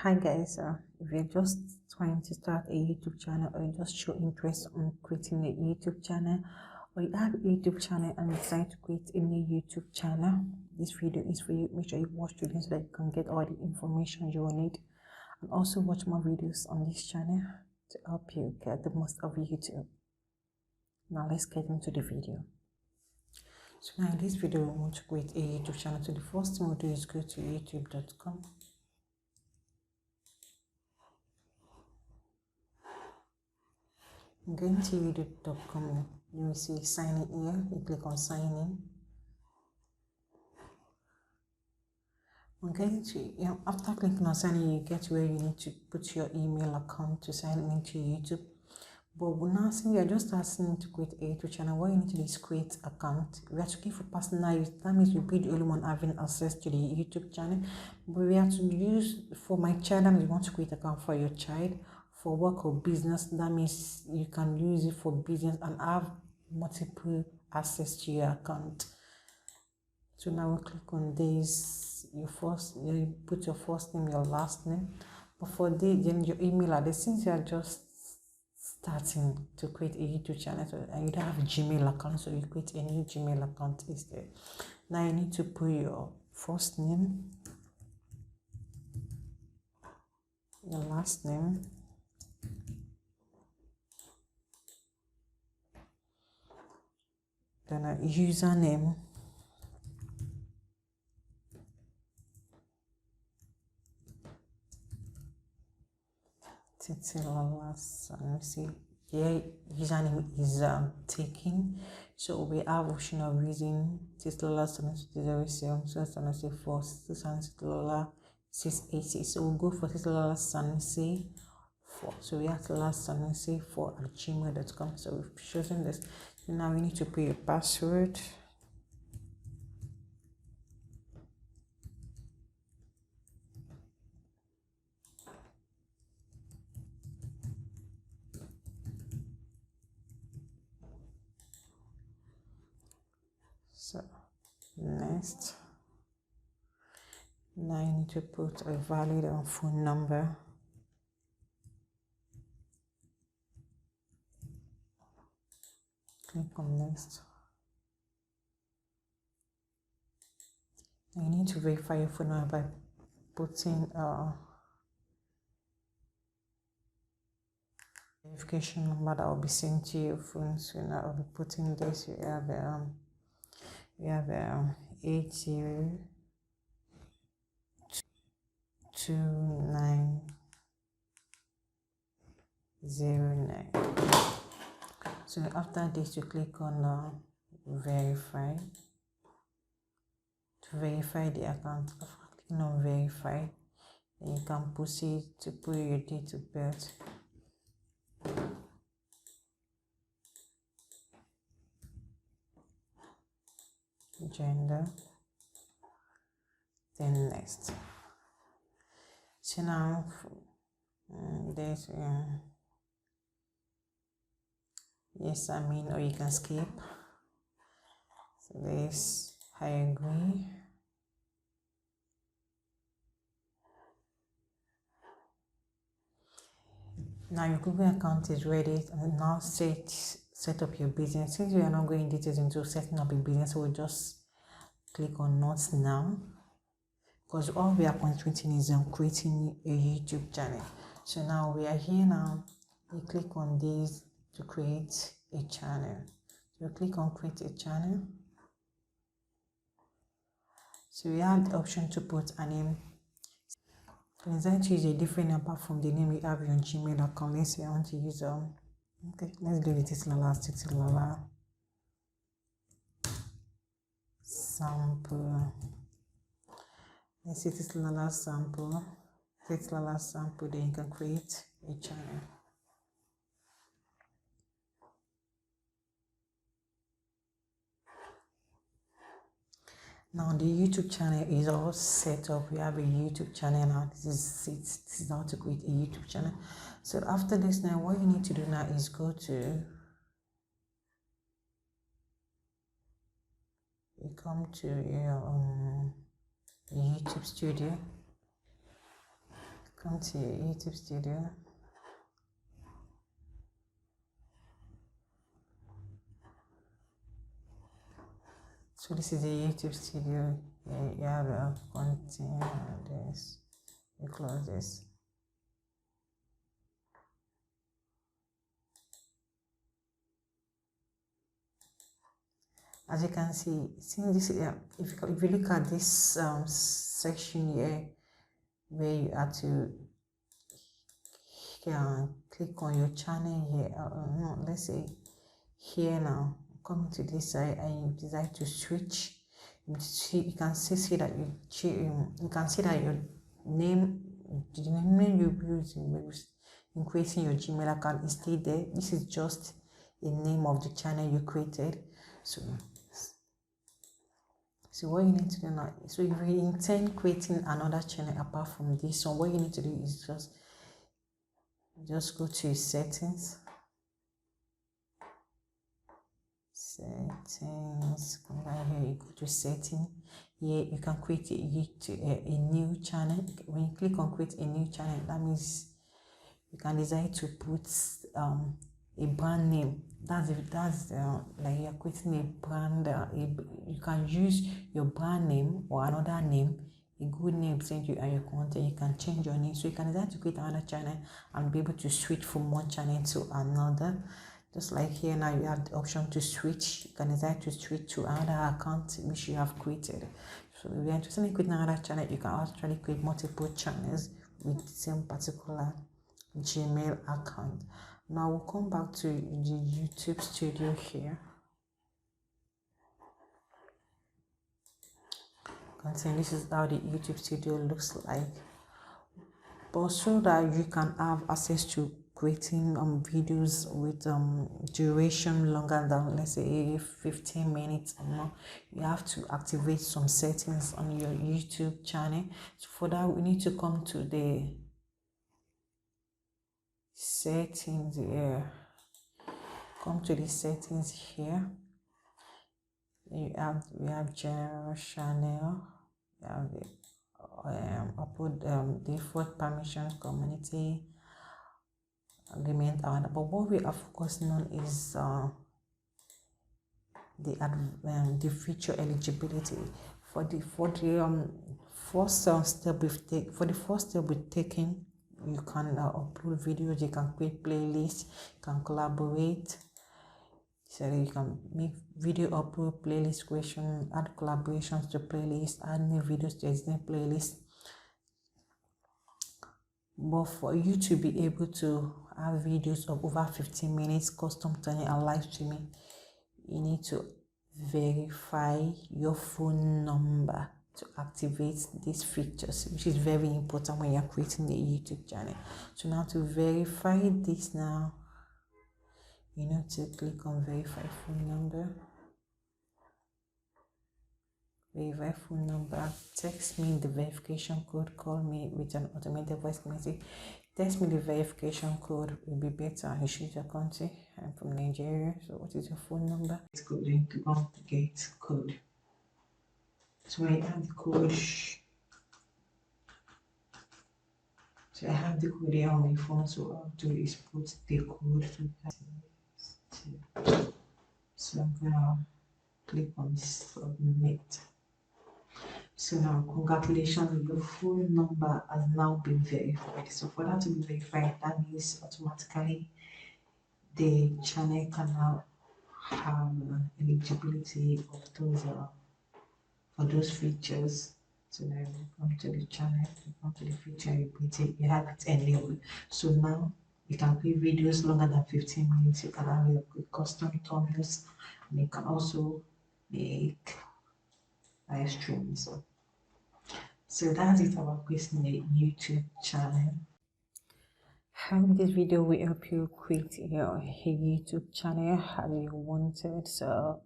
Hi guys, if you're just trying to start a YouTube channel or you just show interest on creating a YouTube channel, or you have a YouTube channel and decide to create a new YouTube channel, this video is for you. Make sure you watch the video so that you can get all the information you will need, and also watch more videos on this channel to help you get the most of YouTube. Now let's get into the video. So now in this video, we want to create a YouTube channel. So the first thing we'll do is go to youtube.com. I'm going to youtube.com. You will see sign in here. You click on sign in. I'm going to, after clicking on sign in, you get where you need to put your email account to sign in into YouTube. But now, since you're just asking to create a YouTube channel, what you need to do is create account. We are looking for personal use. That means you'll be the only one having access to the YouTube channel. But we have to use, for my child, that means you want to create account for your child. For work or business, that means you can use it for business and have multiple access to your account. So now we click on this. You put your first name, your last name. But for this, then your email address, since you are just starting to create a YouTube channel, and you don't have a Gmail account, so you create a new Gmail account instead. Now you need to put your first name, your last name, then a username, Titilola Sanusi. Here username is taken, so we have option of using Titilola Sanusi 07, Sanusi 4, Titilola 680. So we'll go for Titilola Sanusi 4. So we have Titilola Sanusi 4 at gmail.com. So we've chosen this. Now we need to put your password. So next, now you need to put a valid phone number. Click on next. Now you need to verify your phone number by putting verification number that will be sent to your phone. So now I'll be putting this. We have 802909. So after this, you click on verify to verify the account. After clicking on verify, then you can proceed to put your date of birth. Gender, then next. So now there's yes, I mean, or you can skip. So this, I agree. Now your Google account is ready, and now set up your business. Since we are not going details into setting up a business, so we'll just click on not now, because all we are concentrating is on creating a YouTube channel. So now we are here now. You click on this to create a channel. So you click on create a channel. So we have the option to put a name. For example, choose a different name apart from the name you have on Gmail account. Let's say I want to use okay, let's do the Titilola sample. Let's say Titilola sample, then you can create a channel. Now the YouTube channel is all set up. We have a YouTube channel now. This is how to create a YouTube channel. So after this, now what you need to do now is go to, you come to your YouTube studio. Come to your YouTube studio. So this is the YouTube studio. You have a content, this, you close this. As you can see, since this, if you look at this section here, where you have to click on your channel here, no, let's say here now, come to this side and you decide to switch. You can see that you can see that your name, the name you're using in creating your Gmail account is still there. This is just the name of the channel you created. So what you need to do now, so if you intend creating another channel apart from this one, what you need to do is just go to settings, come right here, you go to setting. Here you can create a new channel. When you click on create a new channel, that means you can decide to put a brand name. That's like you're creating a brand. You can use your brand name or another name, a good name sent you and your content. You can change your name, so you can decide to create another channel and be able to switch from one channel to another. Just like here now, you have the option to switch. You can decide to switch to another account which you have created. So if you're interested in creating another channel, you can actually create multiple channels with the same particular Gmail account. Now we'll come back to the YouTube studio here. This is how the YouTube studio looks like. But so that you can have access to creating videos with duration longer than, let's say, 15 minutes or more, you have to activate some settings on your YouTube channel. So for that, we need to come to the settings here. Come to the settings here. We have general channel. We have the upload default permissions, community agreement, but what we are focusing on is the feature eligibility. For the first step we've taken, you can upload videos, you can create playlists, you can collaborate. So you can make video upload, playlist creation, add collaborations to playlist, add new videos to existing playlist. But for you to be able to have videos of over 15 minutes, custom turning and live streaming, you need to verify your phone number to activate these features, which is very important when you're creating the YouTube channel. So now to verify this now, you need to click on verify phone number. Verify phone number. Text me the verification code. Call me with an automated voice message. Text me the verification code will be better. You choose your country. I'm from Nigeria. So what is your phone number? It's code. Then click on get code. So I have the code. So I have the code here on my phone. So what I'll do is put the code. So I'm gonna click on submit. So now, congratulations, your phone number has now been verified. So for that to be verified, that means automatically the channel can now have eligibility of those for those features. So now you come to the channel, you come to the feature, you have it enabled. So now you can create videos longer than 15 minutes. You can have your custom thumbnails, and you can also make live streams. So that's it about creating a YouTube channel. I hope this video will help you create your YouTube channel as you wanted. So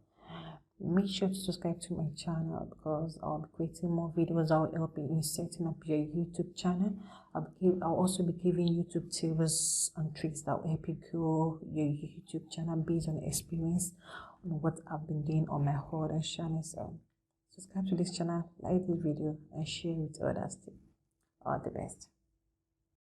make sure to subscribe to my channel because I'll be creating more videos that will help you in setting up your YouTube channel. I'll also be giving YouTube tips and tricks that will help you grow your YouTube channel based on experience on what I've been doing on my other channel. So subscribe to this channel, like this video, and share it with others too. All the best.